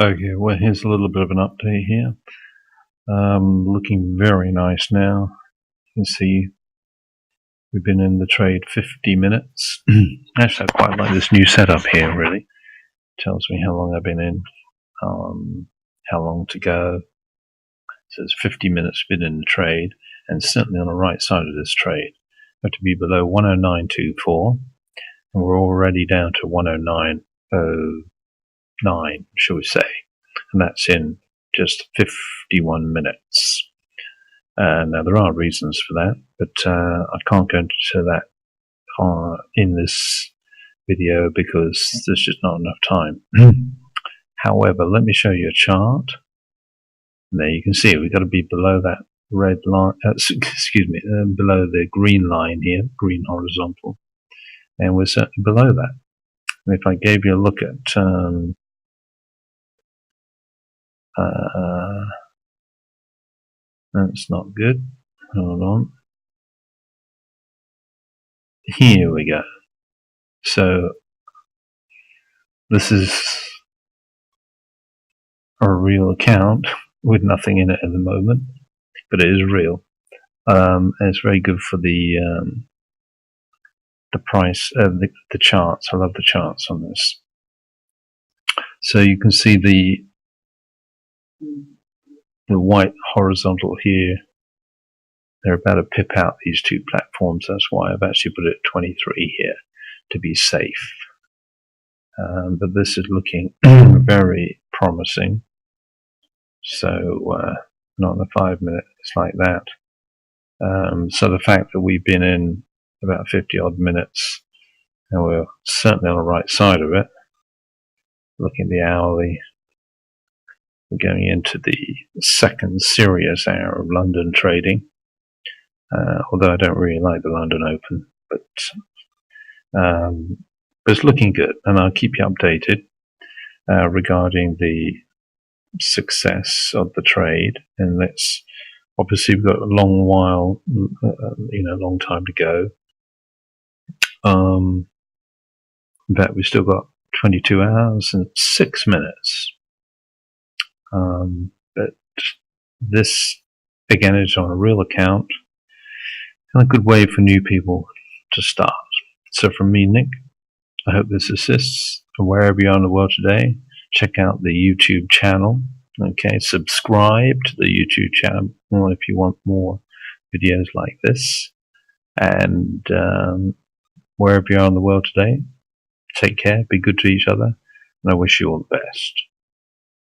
Okay, well, here's a little bit of an update here. Looking very nice now. You can see we've been in the trade 50 minutes. Actually, I quite like this new setup here, really. Tells me how long I've been in, how long to go. So it's 50 minutes been in the trade, and certainly on the right side of this trade. We have to be below 109.24, and we're already down to 109.09, shall we say. And that's in just 51 minutes. Now, there are reasons for that, but I can't go into that in this video because there's just not enough time. However, let me show you a chart. And there you can see we've got to be below that red line, below the green line here, green horizontal, and we're certainly below that. And if I gave you a look at that's not good. Hold on. Here we go. So this is a real account with nothing in it at the moment, but it is real. And it's very good for the price, the charts. I love the charts on this. So you can see the white horizontal here. They're about to pip out these two platforms. That's why I've actually put it at 23 here to be safe. But this is looking very promising. So not in the 5 minutes, it's like that. So the fact that we've been in about 50 odd minutes, and we're certainly on the right side of it. Looking at the hourly, we're going into the second serious hour of London trading. Although I don't really like the London Open, but it's looking good, and I'll keep you updated regarding the success of the trade. And that's obviously we've got a long while, long time to go. In fact, we've still got 22 hours and 6 minutes. But this again is on a real account. And a good way for new people to start. So from me, Nick, I hope this assists. And wherever you are in the world today, check out the YouTube channel. Okay, subscribe to the YouTube channel if you want more videos like this. And wherever you are in the world today, take care, be good to each other, and I wish you all the best.